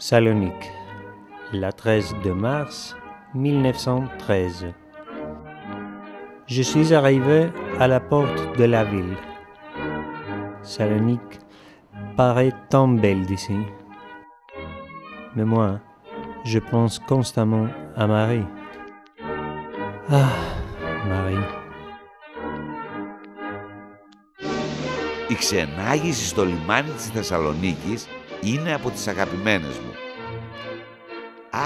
Salonique, la 13 de mars 1913. Je suis arrivé à la porte de la ville. Salonique paraît tant belle d'ici. Mais moi, je pense constamment à Marie. Ah, Marie. Η ξενάγηση στο λιμάνι της Θεσσαλονίκης είναι από τις αγαπημένες μου.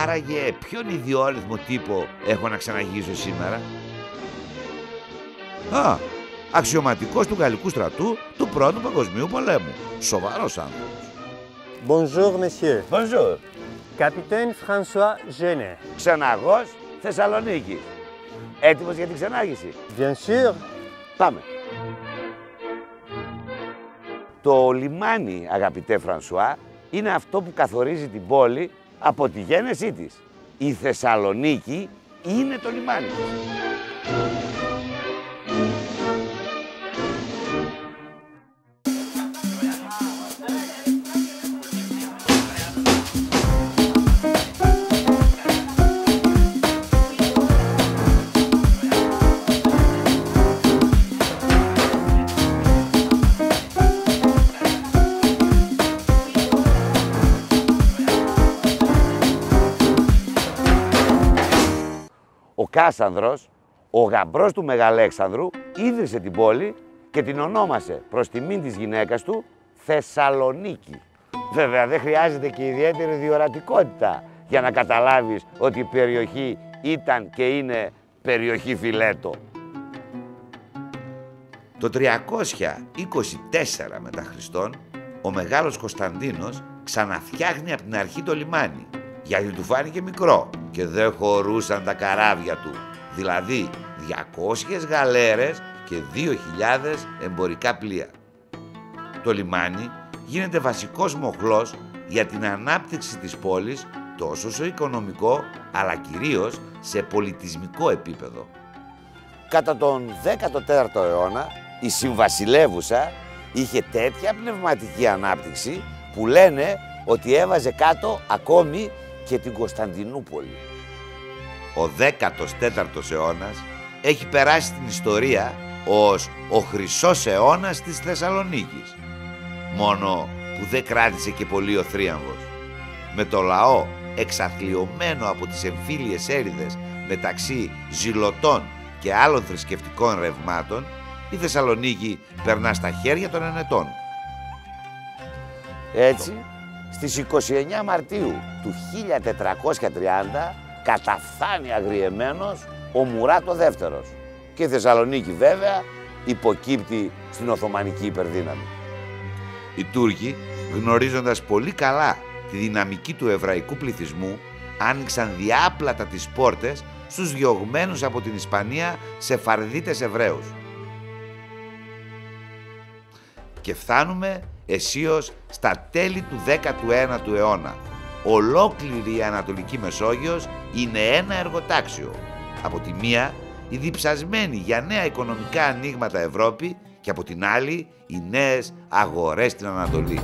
Άραγε ποιον ιδιόρυθμο τύπο έχω να ξεναγήσω σήμερα? Αξιωματικός του Γαλλικού στρατού του Πρώτου Παγκοσμίου Πολέμου. Σοβαρός άνθρωπος. Bonjour, monsieur. Bonjour. Capitaine François Genet. Ξεναγός Θεσσαλονίκη. Έτοιμος για την ξενάγηση? Bien sûr. Πάμε. Το λιμάνι, αγαπητέ Φρανσουά, είναι αυτό που καθορίζει την πόλη από τη γένεσή της. Η Θεσσαλονίκη είναι το λιμάνι της. Ο Κάσανδρος, ο γαμπρός του Μεγαλέξανδρου, ίδρυσε την πόλη και την ονόμασε προς τιμήν της γυναίκας του Θεσσαλονίκη. Βέβαια δεν χρειάζεται και ιδιαίτερη διορατικότητα για να καταλάβεις ότι η περιοχή ήταν και είναι περιοχή φιλέτο. Το 324 μετά Χριστόν, ο Μεγάλος Κωνσταντίνος ξαναφτιάχνει από την αρχή το λιμάνι, γιατί του φάνηκε μικρό και δεν χωρούσαν τα καράβια του, δηλαδή 200 γαλέρες και 2.000 εμπορικά πλοία. Το λιμάνι γίνεται βασικός μοχλός για την ανάπτυξη της πόλης τόσο σε οικονομικό αλλά κυρίως σε πολιτισμικό επίπεδο. Κατά τον 14ο αιώνα η Συμβασιλεύουσα είχε τέτοια πνευματική ανάπτυξη που λένε ότι έβαζε κάτω ακόμη και την Κωνσταντινούπολη. Ο 14ος αιώνας έχει περάσει στην ιστορία ως ο χρυσός αιώνας της Θεσσαλονίκης. Μόνο που δεν κράτησε και πολύ ο θρίαμβος. Με το λαό εξαθλιωμένο από τις εμφύλιες έρηδες μεταξύ ζηλωτών και άλλων θρησκευτικών ρευμάτων, η Θεσσαλονίκη περνά στα χέρια των ενετών. Έτσι, στις 29 Μαρτίου του 1430 καταφθάνει αγριεμένος ο Μουράτ ο Δεύτερος και η Θεσσαλονίκη βέβαια υποκύπτει στην Οθωμανική υπερδύναμη. Οι Τούρκοι, γνωρίζοντας πολύ καλά τη δυναμική του εβραϊκού πληθυσμού, άνοιξαν διάπλατα τις πόρτες στους διωγμένους από την Ισπανία Σεφαρδίτες Εβραίους. Και φτάνουμε αισίως στα τέλη του 19ου αιώνα. Ολόκληρη η Ανατολική Μεσόγειος είναι ένα εργοτάξιο. Από τη μία η διψασμένη για νέα οικονομικά ανοίγματα Ευρώπη και από την άλλη οι νέες αγορές στην Ανατολή.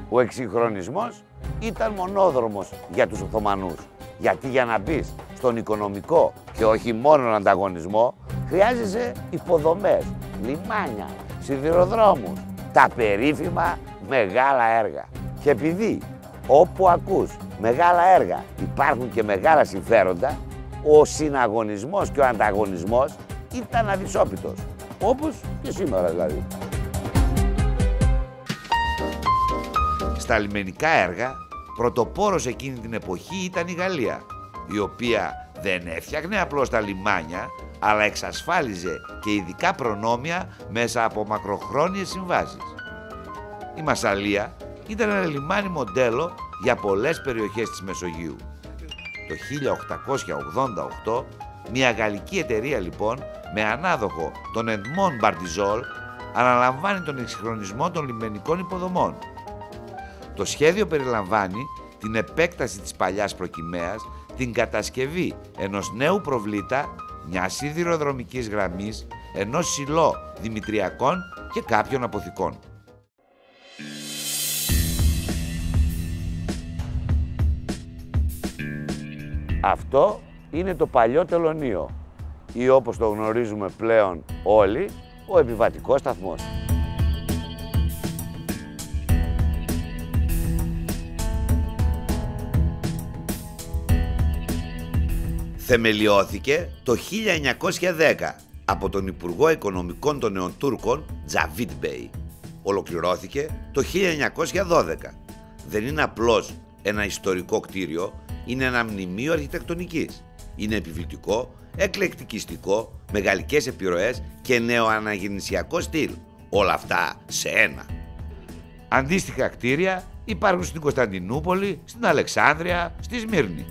Ο εξυγχρονισμός ήταν μονόδρομος για τους Οθωμανούς. Γιατί για να μπεις στον οικονομικό και όχι μόνο ανταγωνισμό, χρειάζεσαι υποδομές, λιμάνια, σιδηροδρόμους, τα περίφημα μεγάλα έργα. Και επειδή όπου ακούς μεγάλα έργα υπάρχουν και μεγάλα συμφέροντα, ο συναγωνισμός και ο ανταγωνισμός ήταν αδυσόπιτος. Όπως και σήμερα δηλαδή. Στα λιμενικά έργα, πρωτοπόρος εκείνη την εποχή ήταν η Γαλλία, η οποία δεν έφτιαχνε απλώς τα λιμάνια, αλλά εξασφάλιζε και ειδικά προνόμια μέσα από μακροχρόνιες συμβάσεις. Η Μασσαλία ήταν ένα λιμάνι μοντέλο για πολλές περιοχές της Μεσογείου. Το 1888, μια γαλλική εταιρεία λοιπόν, με ανάδοχο τον Εντμόν Μπαρτιζόλ, αναλαμβάνει τον εξυγχρονισμό των λιμενικών υποδομών. Το σχέδιο περιλαμβάνει την επέκταση της παλιάς προκυμαίας, την κατασκευή ενός νέου προβλήτα, μιας σιδηροδρομικής γραμμής, ενός σιλό δημητριακών και κάποιων αποθηκών. Αυτό είναι το παλιό τελωνείο ή όπως το γνωρίζουμε πλέον όλοι, ο επιβατικός σταθμός. Θεμελιώθηκε το 1910 από τον Υπουργό Οικονομικών των Νέων Τούρκων Τζαβίτ Μπέι. Ολοκληρώθηκε το 1912. Δεν είναι απλώς ένα ιστορικό κτίριο, είναι ένα μνημείο αρχιτεκτονικής. Είναι επιβλητικό, εκλεκτικιστικό, με γαλλικές επιρροές και νεοαναγεννησιακό στυλ. Όλα αυτά σε ένα. Αντίστοιχα κτίρια υπάρχουν στην Κωνσταντινούπολη, στην Αλεξάνδρεια, στη Σμύρνη.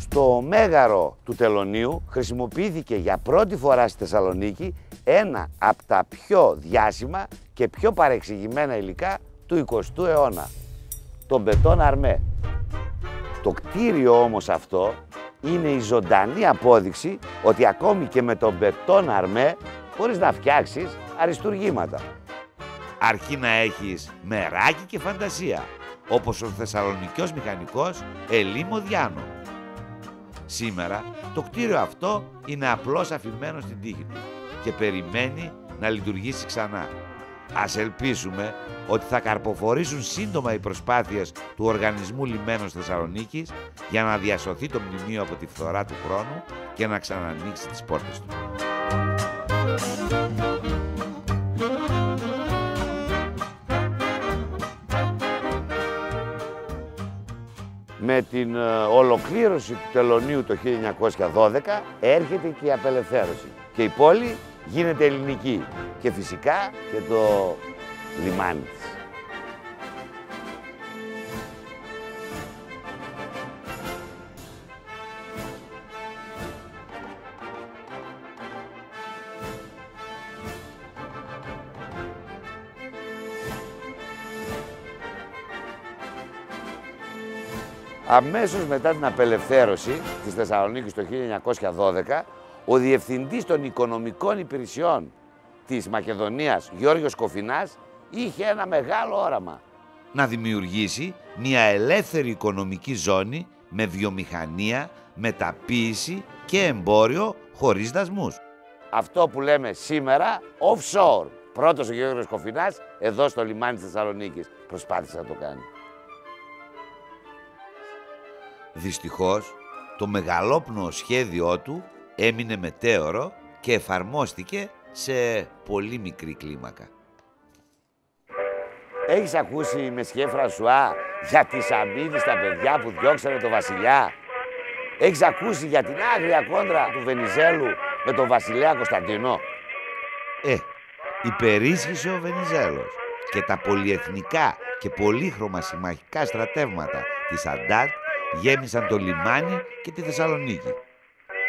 Το μέγαρο του τελωνείου χρησιμοποιήθηκε για πρώτη φορά στη Θεσσαλονίκη ένα από τα πιο διάσημα και πιο παρεξηγημένα υλικά του 20ου αιώνα, το μπετόν αρμέ. Το κτίριο όμως αυτό είναι η ζωντανή απόδειξη ότι ακόμη και με το μπετόν αρμέ μπορείς να φτιάξεις αριστουργήματα. Αρκεί να έχεις μεράκι και φαντασία, όπως ο θεσσαλονικιός μηχανικός Ελί Μοδιάνο. Σήμερα το κτίριο αυτό είναι απλώς αφημένο στην τύχη του και περιμένει να λειτουργήσει ξανά. Ας ελπίσουμε ότι θα καρποφορήσουν σύντομα οι προσπάθειες του Οργανισμού Λιμένος Θεσσαλονίκης για να διασωθεί το μνημείο από τη φθορά του χρόνου και να ξανανοίξει τις πόρτες του. Με την ολοκλήρωση του τελωνείου το 1912 έρχεται και η απελευθέρωση και η πόλη γίνεται ελληνική και φυσικά και το λιμάνι της. Αμέσως μετά την απελευθέρωση της Θεσσαλονίκης το 1912, ο Διευθυντής των Οικονομικών Υπηρεσιών της Μακεδονίας, Γιώργος Κοφινάς, είχε ένα μεγάλο όραμα. Να δημιουργήσει μια ελεύθερη οικονομική ζώνη με βιομηχανία, μεταποίηση και εμπόριο χωρίς δασμούς. Αυτό που λέμε σήμερα offshore. Πρώτος ο Γιώργος Κοφινάς, εδώ στο λιμάνι της Θεσσαλονίκης, προσπάθησε να το κάνει. Δυστυχώς, το μεγαλόπνοο σχέδιό του έμεινε μετέωρο και εφαρμόστηκε σε πολύ μικρή κλίμακα. Έχεις ακούσει Μεσχέ Φρανσουά για τη Σαμπίνη στα παιδιά που διώξανε το βασιλιά? Έχεις ακούσει για την άγρια κόντρα του Βενιζέλου με τον βασιλέα Κωνσταντίνο? Υπερίσχυσε ο Βενιζέλος και τα πολυεθνικά και πολύχρωμα συμμαχικά στρατεύματα της Αντάρ γέμισαν το λιμάνι και τη Θεσσαλονίκη.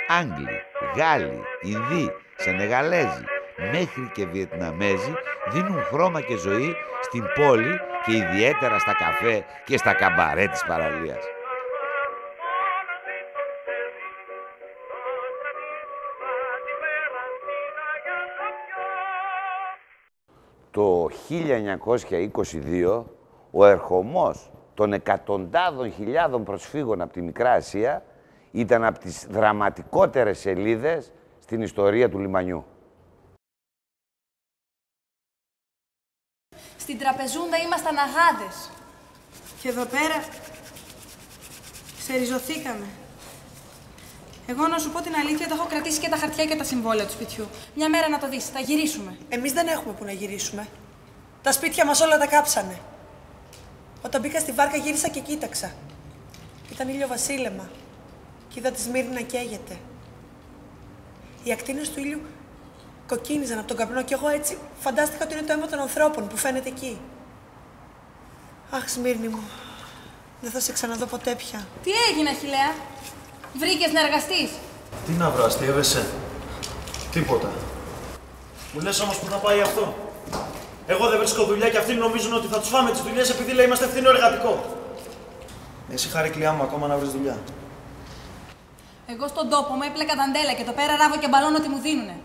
Άγγλοι, Γάλλοι, Ινδοί, Σενεγαλέζοι, μέχρι και Βιετναμέζοι δίνουν χρώμα και ζωή στην πόλη και ιδιαίτερα στα καφέ και στα καμπαρέ της παραλίας. Το 1922 ο ερχομός των εκατοντάδων χιλιάδων προσφύγων από τη Μικρά Ασία ήταν από τις δραματικότερες σελίδες στην ιστορία του λιμανιού. Στην τραπεζούντα ήμασταν αγάδες. Και εδώ πέρα ξεριζωθήκαμε. Εγώ να σου πω την αλήθεια, τα έχω κρατήσει και τα χαρτιά και τα συμβόλαια του σπιτιού. Μια μέρα να το δεις, θα γυρίσουμε. Εμείς δεν έχουμε που να γυρίσουμε. Τα σπίτια μας όλα τα κάψανε. Όταν μπήκα στη βάρκα γύρισα και κοίταξα. Ήταν ήλιο βασίλεμα. Και είδα τη Σμύρνη να καίγεται. Οι ακτίνες του ήλιου κοκκίνιζαν από τον καπνό και εγώ έτσι φαντάστηκα ότι είναι το αίμα των ανθρώπων που φαίνεται εκεί. Αχ, Σμύρνη μου. Δεν θα σε ξαναδώ ποτέ πια. Τι έγινε, Αχιλλέα? Βρήκες να εργαστείς? Τι να βρω, αστείευεσαι? Τίποτα. Μου λες όμως που θα πάει αυτό? Εγώ δεν βρίσκω δουλειά και αυτοί νομίζουν ότι θα τους φάμε τις δουλειές επειδή λέει είμαστε φθηνό εργατικό. Εσύ χαρίκλειά μου ακόμα να βρεις δουλειά. Εγώ στον τόπο μου έπλεκα δαντέλα και το πέρα ράβω και μπαλώνω ότι μου δίνουνε.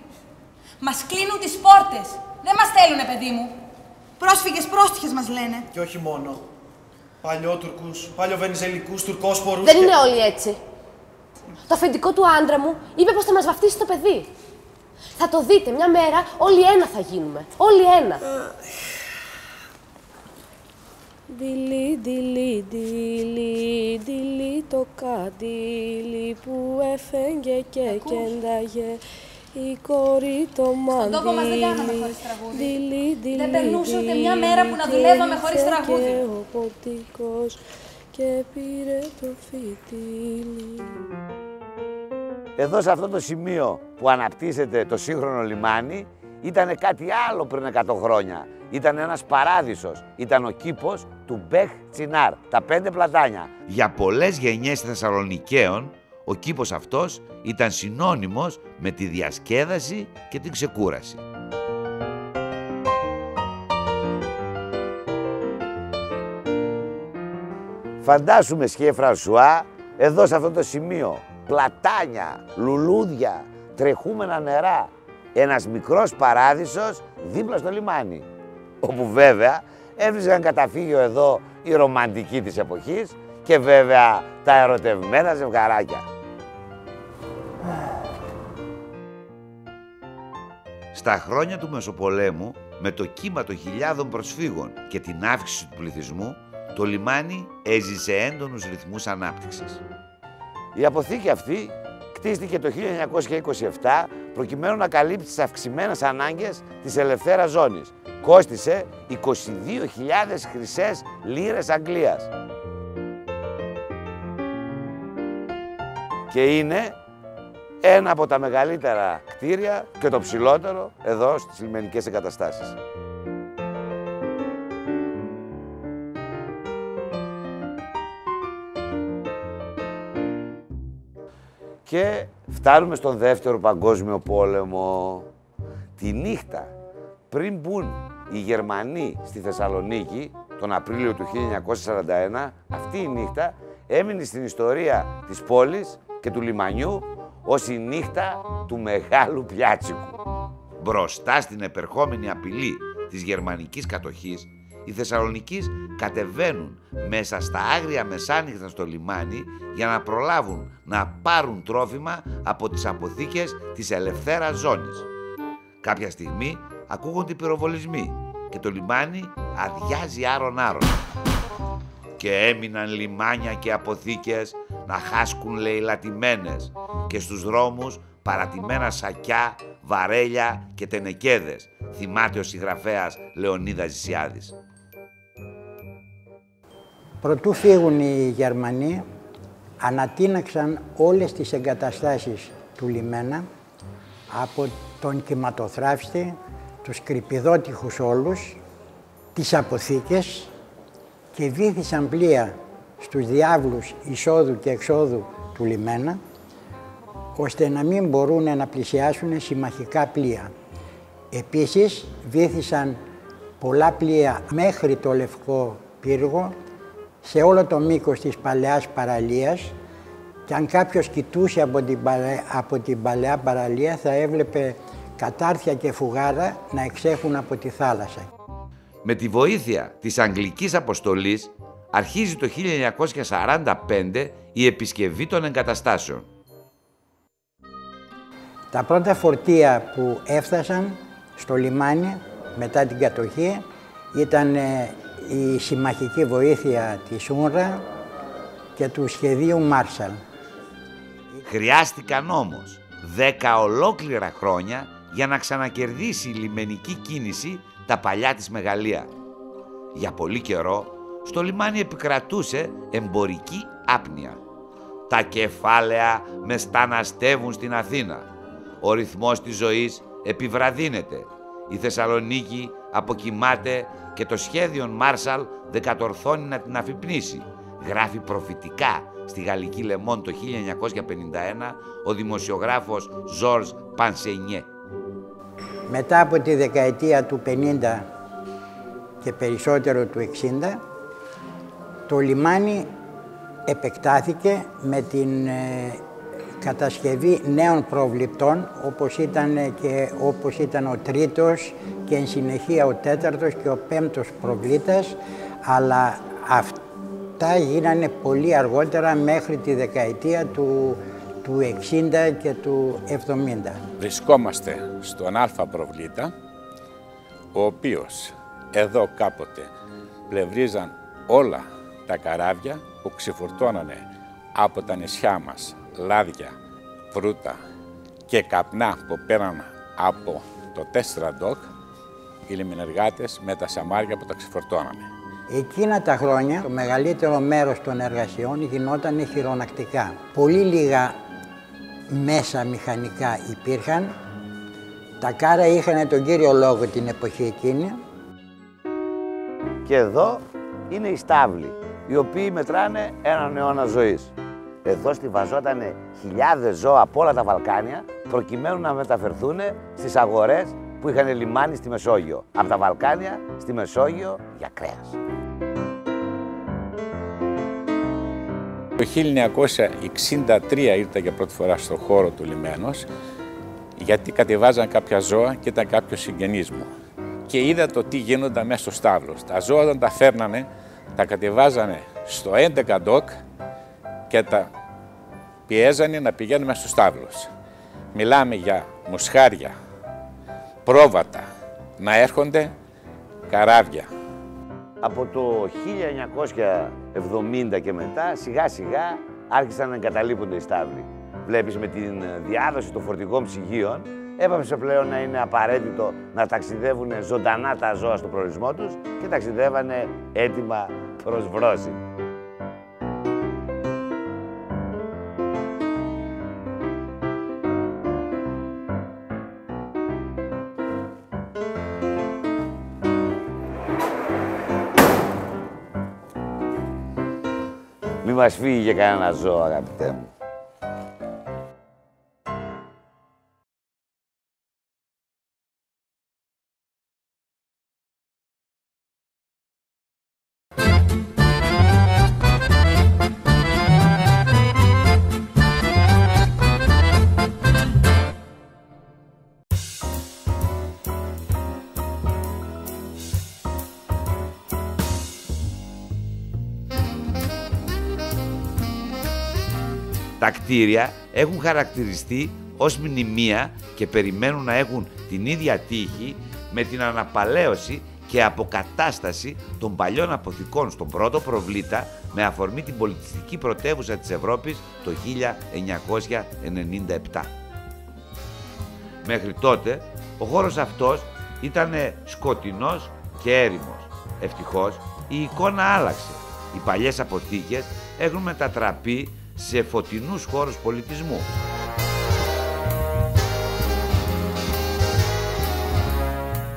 Μας κλείνουν τις πόρτες. Δεν μας θέλουνε, παιδί μου. Πρόσφυγες, πρόστιχες μας λένε. Και όχι μόνο. Παλιότουρκους, παλιοβενιζελικούς, τουρκόσπορους. Δεν είναι όλοι έτσι. Το αφεντικό του άντρα μου είπε πως θα μας βαφτίσει το παιδί. Θα το δείτε, μια μέρα όλοι ένα θα γίνουμε. Όλοι ένα. Ντιλί, ντιλί, ντιλί, ντιλί το καντήλι που έφεγγε και κένταγε η κόρη το μαντήλι. Στον τόπο μας δεν κάναμε χωρίς τραγούδι. Δεν περνούσε ούτε μια μέρα που να δουλεύαμε χωρίς τραγούδι. Και ο ποτικός και πήρε το φυτίλι. Εδώ σε αυτό το σημείο που αναπτύσσεται το σύγχρονο λιμάνι ήταν κάτι άλλο πριν 100 χρόνια. Ήταν ένας παράδεισος. Ήταν ο κήπος του Μπέχ Τσινάρ, τα 5 πλατάνια. Για πολλές γενιές Θεσσαλονικαίων, ο κήπος αυτός ήταν συνώνυμος με τη διασκέδαση και την ξεκούραση. Φαντάσου Μεσχέ Φρανσουά, εδώ σε αυτό το σημείο, πλατάνια, λουλούδια, τρεχούμενα νερά, ένας μικρός παράδεισος δίπλα στο λιμάνι, όπου βέβαια έβρισκαν καταφύγιο εδώ οι ρομαντικοί της εποχής και βέβαια τα ερωτευμένα ζευγαράκια. Στα χρόνια του Μεσοπολέμου, με το κύμα των χιλιάδων προσφύγων και την αύξηση του πληθυσμού, το λιμάνι έζησε έντονους ρυθμούς ανάπτυξης. Η αποθήκη αυτή κτίστηκε το 1927 προκειμένου να καλύψει τις αυξημένες ανάγκες της ελευθέρας ζώνης. Κόστισε 22.000 χρυσές λίρες Αγγλίας. Και είναι ένα από τα μεγαλύτερα κτίρια και το ψηλότερο εδώ στις λιμενικές εγκαταστάσεις. Και φτάνουμε στον Δεύτερο Παγκόσμιο Πόλεμο. Τη νύχτα πριν μπουν οι Γερμανοί στη Θεσσαλονίκη, τον Απρίλιο του 1941, αυτή η νύχτα έμεινε στην ιστορία της πόλης και του λιμανιού ως η νύχτα του Μεγάλου Πιάτσικου. Μπροστά στην επερχόμενη απειλή της γερμανικής κατοχής, οι Θεσσαλονικείς κατεβαίνουν μέσα στα άγρια μεσάνυχτα στο λιμάνι για να προλάβουν να πάρουν τρόφιμα από τις αποθήκες της ελευθέρας ζώνης. Κάποια στιγμή ακούγονται οι πυροβολισμοί και το λιμάνι αδειάζει άρον-άρον. Και έμειναν λιμάνια και αποθήκες να χάσκουν λαιλατημένες και στους δρόμους παρατημένα σακιά, βαρέλια και τενεκέδες, θυμάται ο συγγραφέας Λεωνίδας Ζησιάδης. Προτού φύγουν οι Γερμανοί, ανατείναξαν όλες τις εγκαταστάσεις του λιμένα, από τον κυματοθράφστη, τους κρυπηδότυχους όλους, τις αποθήκες και βύθισαν πλοία στους διάβλους εισόδου και εξόδου του λιμένα, ώστε να μην μπορούν να πλησιάσουν συμμαχικά πλοία. Επίσης, βύθισαν πολλά πλοία μέχρι το Λευκό Πύργο, σε όλο το μήκος της παλαιάς παραλίας, και αν κάποιος κοιτούσε από την παλαιά παραλία θα έβλεπε κατάρθια και φουγάρα να εξέχουν από τη θάλασσα. Με τη βοήθεια της Αγγλικής Αποστολής αρχίζει το 1945 η επισκευή των εγκαταστάσεων. Τα πρώτα φορτία που έφτασαν στο λιμάνι μετά την κατοχή ήταν η συμμαχική βοήθεια της UNRWA και του σχεδίου Μάρσαλ. Χρειάστηκαν όμως 10 ολόκληρα χρόνια για να ξανακερδίσει η λιμενική κίνηση τα παλιά της μεγαλεία. Για πολύ καιρό στο λιμάνι επικρατούσε εμπορική άπνοια. Τα κεφάλαια μεσταναστεύουν στην Αθήνα. Ο ρυθμός της ζωής επιβραδύνεται. Η Θεσσαλονίκη αποκοιμάται και το σχέδιο Μάρσαλ δεν κατορθώνει να την αφυπνίσει. Γράφει προφητικά στη Γαλλική Λεμόν το 1951 ο δημοσιογράφος Ζορζ Πανσενιέ. Μετά από τη δεκαετία του 50 και περισσότερο του 60, το λιμάνι επεκτάθηκε με την κατασκευή νέων προβληπτών, όπως ήταν ο τρίτος και εν συνεχεία ο τέταρτος και ο πέμπτος προβλήτας, αλλά αυτά γίνανε πολύ αργότερα, μέχρι τη δεκαετία του 60 και του 70. Βρισκόμαστε στον Α προβλήτα, ο οποίος εδώ κάποτε πλευρίζαν όλα τα καράβια που ξεφορτώνανε από τα νησιά μας λάδια, φρούτα και καπνά που πέραν από το 4 ντοκ, οι λιμενεργάτες με τα σαμάρια που τα ξεφορτώνανε. Εκείνα τα χρόνια το μεγαλύτερο μέρος των εργασιών γινόταν χειρονακτικά. Πολύ λίγα μέσα μηχανικά υπήρχαν. Τα κάρα είχαν τον κύριο λόγο την εποχή εκείνη. Και εδώ είναι οι στάβλοι, οι οποίοι μετράνε έναν αιώνα ζωής. Εδώ στιβαζότανε χιλιάδες ζώα από όλα τα Βαλκάνια, προκειμένου να μεταφερθούν στις αγορές που είχαν λιμάνι στη Μεσόγειο. Από τα Βαλκάνια στη Μεσόγειο για κρέας. Το 1963 ήρθα για πρώτη φορά στον χώρο του λιμένος, γιατί κατεβάζαν κάποια ζώα και ήταν κάποιος συγγενής μου. Και είδα το τι γίνονταν μέσα στο στάβλος. Τα ζώα όταν τα φέρνανε, τα κατεβάζανε στο 11 ντοκ και τα πιέζανε να πηγαίνουν μέσα στο στάβλος. Μιλάμε για μουσχάρια, πρόβατα, να έρχονται καράβια. Από το 1970 και μετά, σιγά σιγά άρχισαν να εγκαταλείπονται οι στάβλοι. Βλέπεις, με την διάδοση των φορτηγών ψυγείων, έπαψε πλέον να είναι απαραίτητο να ταξιδεύουν ζωντανά τα ζώα στο προορισμό τους και ταξιδεύανε έτοιμα προς βρώση. Μη μας φύγει για κανένα ζώο, αγαπητέ μου. Τα κτίρια έχουν χαρακτηριστεί ως μνημεία και περιμένουν να έχουν την ίδια τύχη με την αναπαλαίωση και αποκατάσταση των παλιών αποθηκών στον πρώτο προβλήτα με αφορμή την πολιτιστική πρωτεύουσα της Ευρώπης το 1997. Μέχρι τότε ο χώρος αυτός ήταν σκοτεινός και έρημος. Ευτυχώς η εικόνα άλλαξε. Οι παλιές αποθήκες έχουν μετατραπεί σε φωτεινούς χώρους πολιτισμού.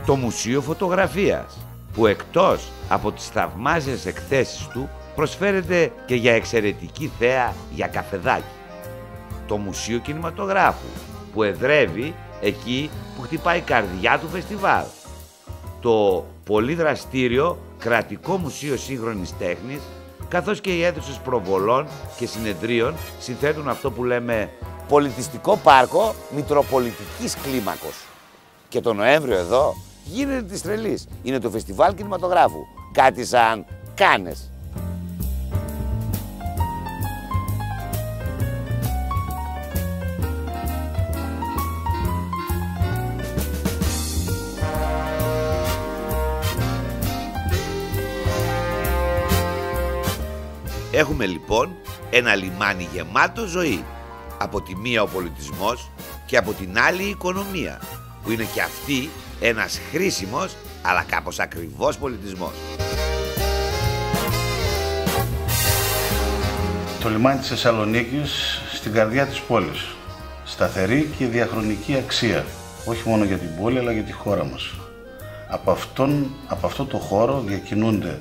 Το Μουσείο Φωτογραφίας, που εκτός από τις θαυμάσιες εκθέσεις του, προσφέρεται και για εξαιρετική θέα για καφεδάκι. Το Μουσείο Κινηματογράφου, που εδρεύει εκεί που χτυπάει η καρδιά του φεστιβάλ. Το πολύ δραστήριο Κρατικό Μουσείο Σύγχρονης Τέχνης, καθώς και οι αίθουσες προβολών και συνεδρίων συνθέτουν αυτό που λέμε πολιτιστικό πάρκο μητροπολιτικής κλίμακος. Και το Νοέμβριο εδώ γίνεται της τρελής. Είναι το φεστιβάλ κινηματογράφου. Κάτι σαν Κάνες. Έχουμε λοιπόν ένα λιμάνι γεμάτο ζωή. Από τη μία ο πολιτισμός και από την άλλη η οικονομία, που είναι και αυτή ένας χρήσιμος αλλά κάπως ακριβός πολιτισμός. Το λιμάνι της Θεσσαλονίκης στην καρδιά της πόλης. Σταθερή και διαχρονική αξία, όχι μόνο για την πόλη αλλά για τη χώρα μας. Από αυτό το χώρο διακινούνται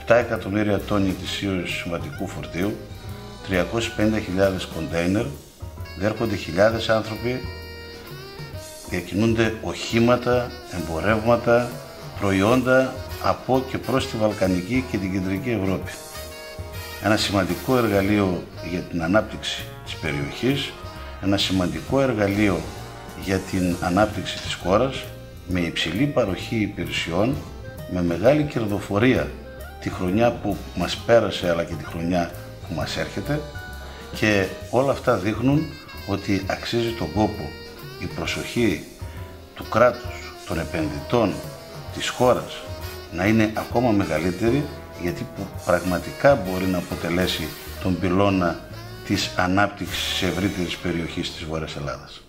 7 εκατομμύρια τόνοι ετησίως συμβατικού φορτίου, 350.000 κοντέινερ, διέρχονται χιλιάδες άνθρωποι, διακινούνται οχήματα, εμπορεύματα, προϊόντα από και προς τη Βαλκανική και την Κεντρική Ευρώπη. Ένα σημαντικό εργαλείο για την ανάπτυξη της περιοχής, ένα σημαντικό εργαλείο για την ανάπτυξη της χώρας, με υψηλή παροχή υπηρεσιών, με μεγάλη κερδοφορία τη χρονιά που μας πέρασε αλλά και τη χρονιά που μας έρχεται, και όλα αυτά δείχνουν ότι αξίζει τον κόπο η προσοχή του κράτους, των επενδυτών, της χώρας να είναι ακόμα μεγαλύτερη, γιατί πραγματικά μπορεί να αποτελέσει τον πυλώνα της ανάπτυξης ευρύτερης περιοχής της Βόρειας Ελλάδας.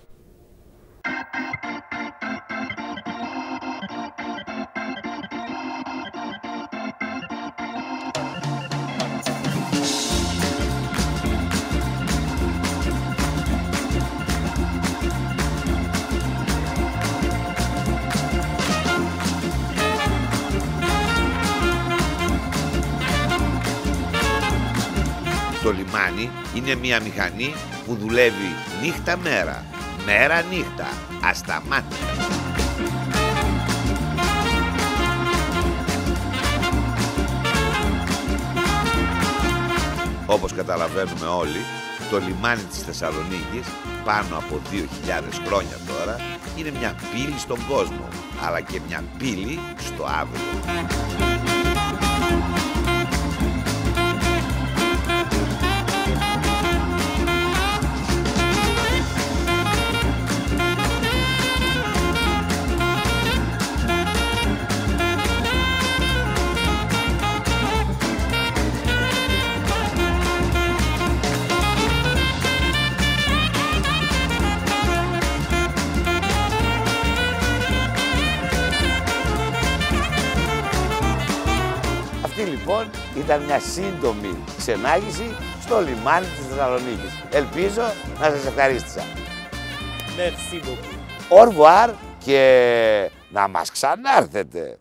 Το λιμάνι είναι μια μηχανή που δουλεύει νύχτα μέρα, μέρα νύχτα, ασταμάτητα. Όπως καταλαβαίνουμε όλοι, το λιμάνι της Θεσσαλονίκης, πάνω από 2.000 χρόνια τώρα, είναι μια πύλη στον κόσμο, αλλά και μια πύλη στο αύριο. Λοιπόν, ήταν μια σύντομη ξενάγηση στο λιμάνι της Θεσσαλονίκης. Ελπίζω να σας ευχαρίστησα. Merci beaucoup. Au revoir και να μας ξανάρθετε.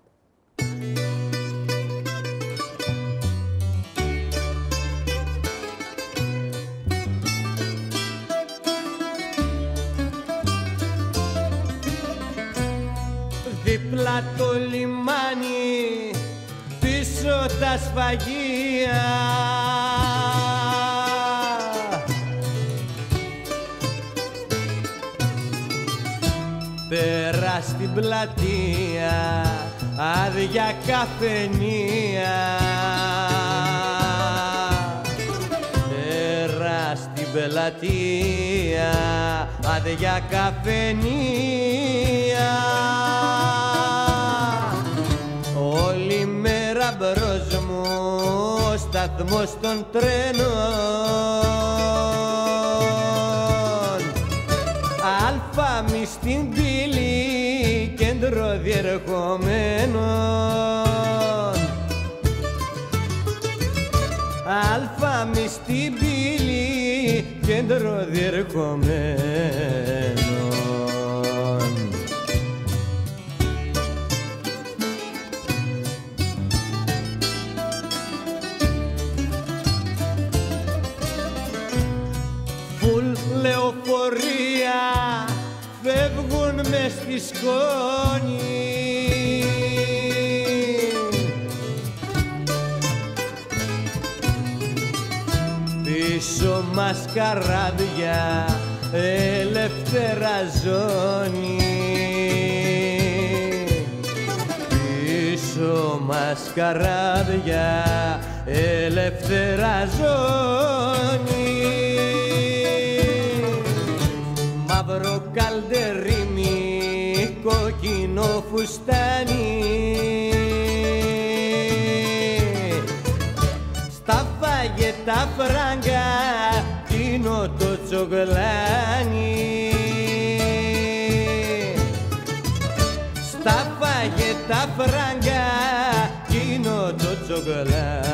Δίπλα το λιμάνι, πίσω τα σφαγεία, πέρα στην πλατεία άδεια καφενεία, πέρα στην πλατεία άδεια καφενεία. Όλη μέρα μπρος μου ο σταθμός των τρένων, αλφάμι στην πύλη κέντρο διερχομένων, αλφάμι στην πύλη κέντρο διερχομένων. Λεωφορεία φεύγουν μες στη σκόνη, πίσω μας καράβια ελεύθερα ζώνη, πίσω μας καράβια ελεύθερα ζώνη. Μαύρο καλντερίμι, κόκκινο φουστάνι, στα φαγητά φράγκα κίνο το τσογλάνι, στα φαγητά φράγκα κίνο το τσογλάνι.